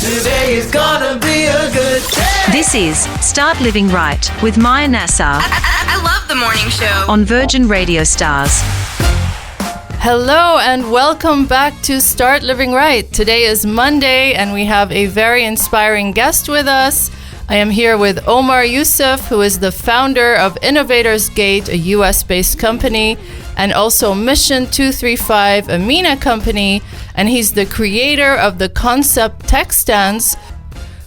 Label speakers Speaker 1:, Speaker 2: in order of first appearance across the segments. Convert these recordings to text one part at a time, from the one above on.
Speaker 1: Today is gonna be a good day.
Speaker 2: This is Start Living Right with Maya Nassar.
Speaker 3: I love the morning show.
Speaker 2: On Virgin Radio Stars.
Speaker 4: Hello and welcome back to Start Living Right. Today is Monday and we have a very inspiring guest with us. I am here with Omar Youssef, who is the founder of Innovatorsgate, a US-based company, and also Mission 235, a MENA company, and he's the creator of the concept TechStans,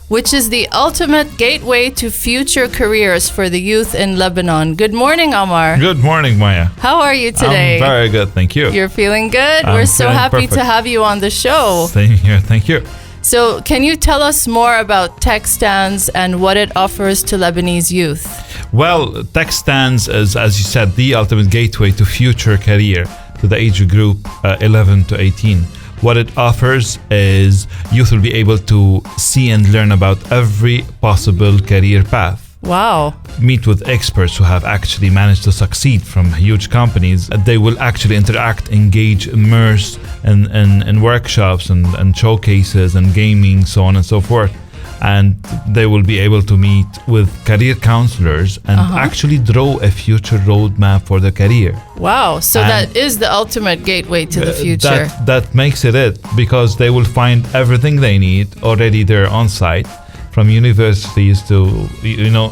Speaker 4: which is the ultimate gateway to future careers for the youth in Lebanon. Good morning, Omar.
Speaker 5: Good morning, Maya.
Speaker 4: How are you today?
Speaker 5: I'm very good, thank you.
Speaker 4: You're feeling good?
Speaker 5: I'm
Speaker 4: We're so
Speaker 5: feeling
Speaker 4: happy
Speaker 5: perfect.
Speaker 4: to have you on the show.
Speaker 5: Same here, thank you.
Speaker 4: So can you tell us more about TechStans and what it offers to Lebanese youth?
Speaker 5: Well, TechStans is, as you said, the ultimate gateway to future career to the age group 11 to 18. What it offers is youth will be able to see and learn about every possible career path.
Speaker 4: Wow.
Speaker 5: Meet with experts who have actually managed to succeed from huge companies. They will actually interact, engage, immerse in workshops and showcases and gaming, so on and so forth. And they will be able to meet with career counselors and actually draw a future roadmap for their career.
Speaker 4: Wow. So
Speaker 5: And
Speaker 4: that is the ultimate gateway to the future.
Speaker 5: That makes it because they will find everything they need already there on site, from universities to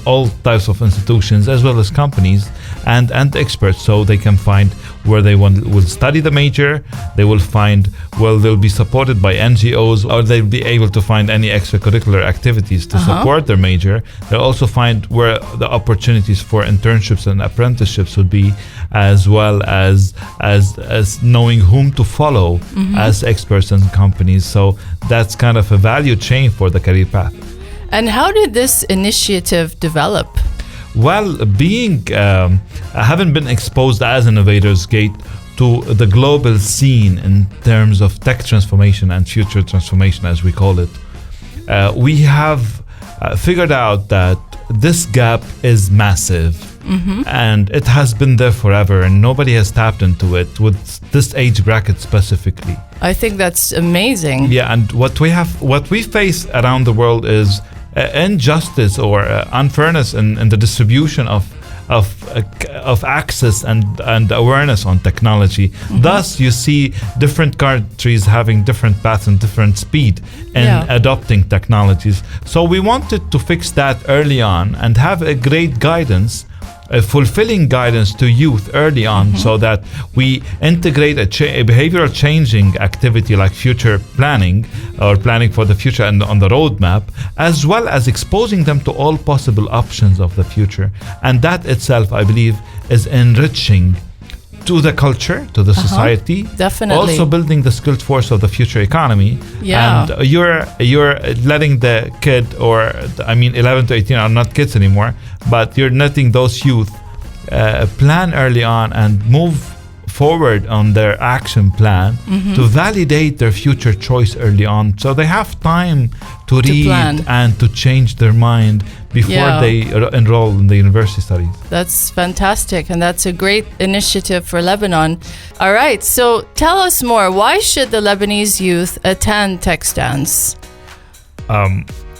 Speaker 5: all types of institutions as well as companies and experts, so they can find where they will study the major. They will find they'll be supported by NGOs, or they'll be able to find any extracurricular activities to support their major. They'll also find where the opportunities for internships and apprenticeships would be, as well as knowing whom to follow as experts and companies. So that's kind of a value chain for the career path.
Speaker 4: And how did this initiative develop?
Speaker 5: Well, having been exposed as Innovatorsgate to the global scene in terms of tech transformation and future transformation, as we call it, we have figured out that this gap is massive. And it has been there forever, and nobody has tapped into it with this age bracket specifically. I
Speaker 4: think that's amazing.
Speaker 5: Yeah, and what we face around the world is injustice or unfairness in the distribution of access and awareness on technology. Thus, you see different countries having different paths and different speed in adopting technologies. So we wanted to fix that early on and have a great guidance, a fulfilling guidance to youth early on, so that we integrate a behavioral changing activity like future planning or planning for the future and on the roadmap, as well as exposing them to all possible options of the future. And that itself, I believe, is enriching to the culture, to the society.
Speaker 4: Definitely.
Speaker 5: Also building the skilled force of the future economy.
Speaker 4: Yeah.
Speaker 5: And you're letting the kid, 11 to 18 are not kids anymore, but you're letting those youth plan early on and move forward on their action plan to validate their future choice early on, so they have time to read
Speaker 4: plan
Speaker 5: and to change their mind before they enroll in the university studies.
Speaker 4: That's fantastic, and that's a great initiative for Lebanon. All right, so tell us more. Why should the Lebanese youth attend TechStans?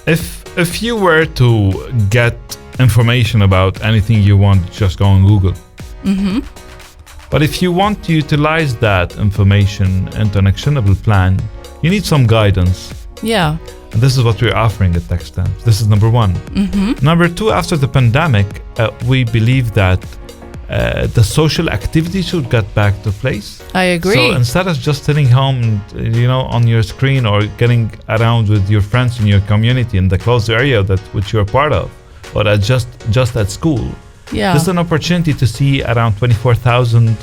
Speaker 5: If you were to get information about anything you want, just go on Google. But if you want to utilize that information into an actionable plan, you need some guidance.
Speaker 4: Yeah.
Speaker 5: And this is what we're offering at TechStans. This is number one. Number two, after the pandemic, we believe that the social activity should get back to place.
Speaker 4: I agree.
Speaker 5: So instead of just sitting home, on your screen or getting around with your friends in your community in the closed area which you're part of, or just at school, this is an opportunity to see around 24,000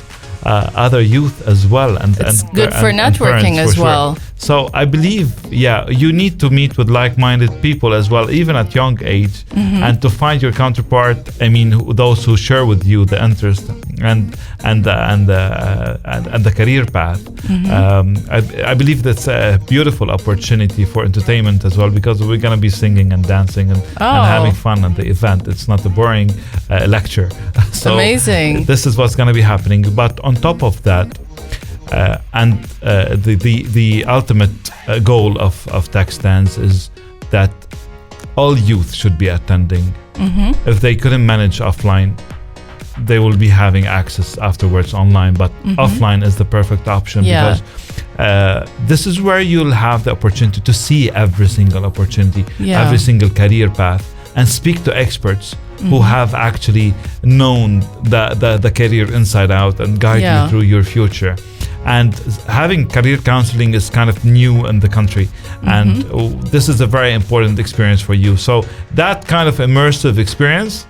Speaker 5: other youth as well, and
Speaker 4: it's good for networking as well.
Speaker 5: So I believe, you need to meet with like-minded people as well, even at young age, and to find your counterpart. I mean, those who share with you the interest and the career path. I believe that's a beautiful opportunity for entertainment as well, because we're going to be singing and dancing and having fun at the event. It's not a boring lecture. So
Speaker 4: amazing.
Speaker 5: This is what's going to be happening. But on top of that, the ultimate goal of TechStans is that all youth should be attending. If they couldn't manage offline, they will be having access afterwards online, but offline is the perfect option because this is where you'll have the opportunity to see every single opportunity, every single career path, and speak to experts who have actually known the career inside out and guide you through your future. And having career counseling is kind of new in the country, and this is a very important experience for you. So that kind of immersive experience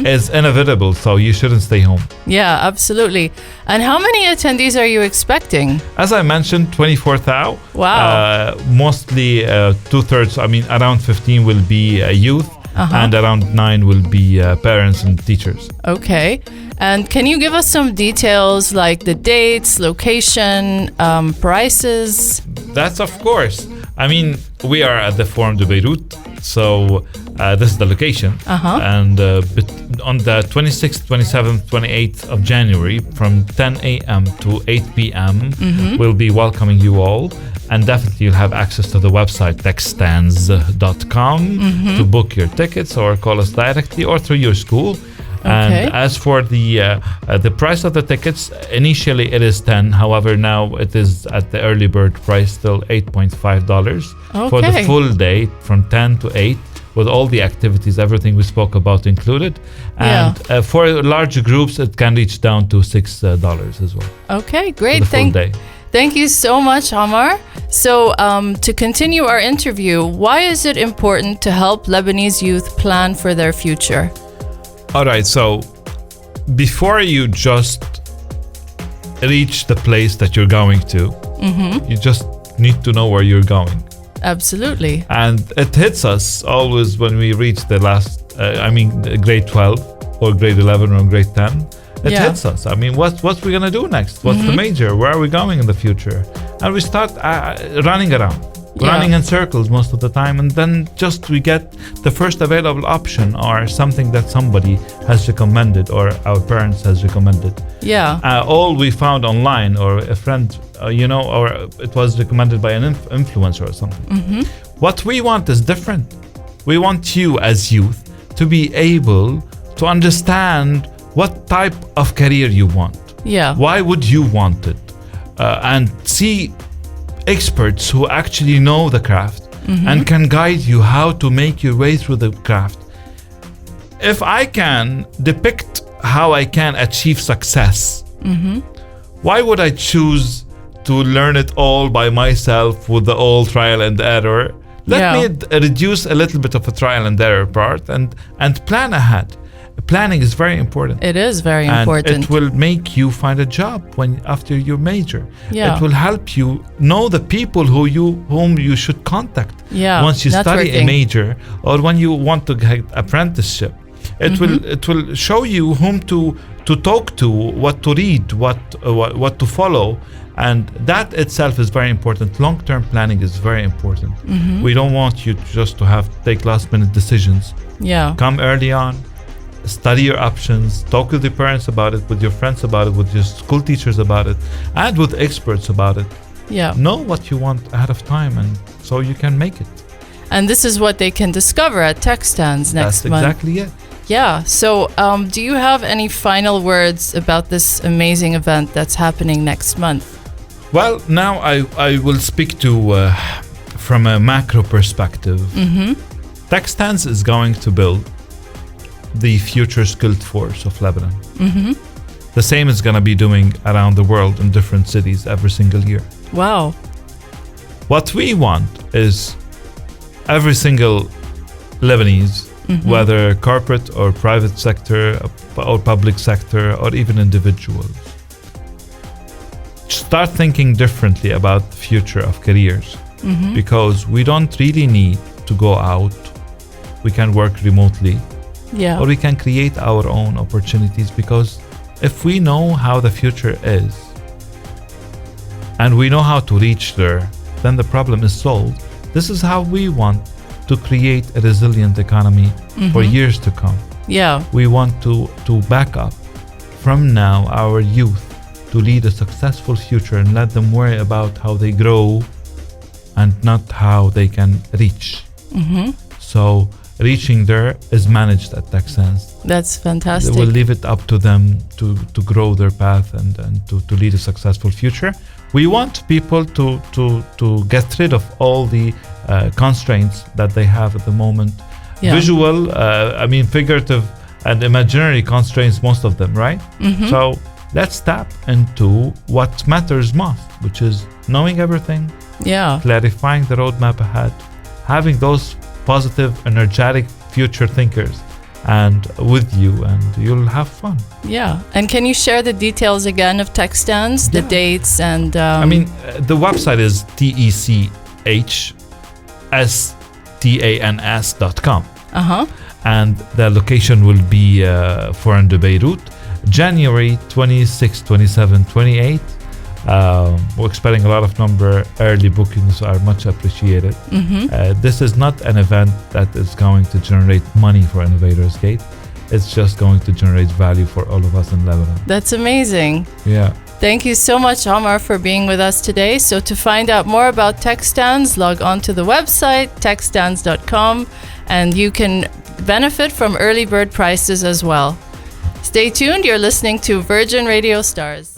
Speaker 5: is inevitable, so you shouldn't stay home.
Speaker 4: Yeah, absolutely. And how many attendees are you expecting?
Speaker 5: As I mentioned, 24,000.
Speaker 4: Wow.
Speaker 5: Mostly 2/3, around 15 will be youth, and around 9 will be parents and teachers.
Speaker 4: Okay. And can you give us some details like the dates, location, prices?
Speaker 5: That's of course. We are at the Forum de Beirut, so this is the location. And on the 26th, 27th, 28th of January, from 10 a.m. to 8 p.m., we'll be welcoming you all. And definitely you'll have access to the website TechStans.com to book your tickets or call us directly or through your school. And as for the price of the tickets, initially it is $10. However, now it is at the early bird price, still $8.5 for the full day from 10 to 8, with all the activities, everything we spoke about included. And for large groups, it can reach down to $6 as well.
Speaker 4: Okay, great.
Speaker 5: For the full day.
Speaker 4: Thank you so much, Omar. So to continue our interview, why is it important to help Lebanese youth plan for their future?
Speaker 5: All right, so before you just reach the place that you're going to, you just need to know where you're going.
Speaker 4: Absolutely.
Speaker 5: And it hits us always when we reach the last, grade 12 or grade 11 or grade 10. It hits us. What's we gonna do next? What's the major? Where are we going in the future? And we start running around. Running in circles most of the time, and then we get the first available option or something that somebody has recommended or our parents has recommended. All we found online or a friend, or it was recommended by an influencer or something. What we want is different. We want you as youth to be able to understand what type of career you want. Why would you want it? And see experts who actually know the craft and can guide you how to make your way through the craft. If I can depict how I can achieve success, why would I choose to learn it all by myself with the all trial and error? Let me reduce a little bit of a trial and error part and plan ahead. Planning is very important.
Speaker 4: It is very important.
Speaker 5: And it will make you find a job after your major. It will help you know the people whom you should contact once you study a major or when you want to get apprenticeship. It will show you whom to talk to, what to read, what to follow, and that itself is very important. Long-term planning is very important. We don't want you just to take last-minute decisions. Come early on. Study your options, talk with your parents about it, with your friends about it, with your school teachers about it, and with experts about it. Know what you want ahead of time, and so you can make it.
Speaker 4: And this is what they can discover at TechStans next month.
Speaker 5: That's exactly it.
Speaker 4: So do you have any final words about this amazing event that's happening next month?
Speaker 5: Well, now I will speak to from a macro perspective. TechStans is going to build the future skilled force of Lebanon. The same is going to be doing around the world in different cities every single year.
Speaker 4: Wow.
Speaker 5: What we want is every single Lebanese, whether corporate or private sector or public sector or even individuals, start thinking differently about the future of careers, because we don't really need to go out. We can work remotely. Or we can create our own opportunities, because if we know how the future is and we know how to reach there, then the problem is solved. This is how we want to create a resilient economy for years to come. We want to back up from now our youth to lead a successful future and let them worry about how they grow and not how they can reach So reaching there is managed at TechStans.
Speaker 4: That's fantastic.
Speaker 5: We'll leave it up to them to grow their path and to lead a successful future. We want people to get rid of all the constraints that they have at the moment.
Speaker 4: Yeah.
Speaker 5: Visual, figurative and imaginary constraints, most of them, right? So let's tap into what matters most, which is knowing everything, clarifying the roadmap ahead, having those positive, energetic future thinkers and with you, and you'll have fun.
Speaker 4: Yeah. And can you share the details again of TechStans, the dates and...
Speaker 5: the website is techstans.com. And the location will be Foreign de Beirut, January 26, 27, 28. We're expecting a lot of early bookings are much appreciated. This is not an event that is going to generate money for InnovatorsGate. It's just going to generate value for all of us in Lebanon.
Speaker 4: That's amazing.
Speaker 5: Yeah.
Speaker 4: Thank you so much, Omar, for being with us today. So to find out more about TechStans, log on to the website, techstans.com, and you can benefit from early bird prices as well. Stay tuned. You're listening to Virgin Radio Stars.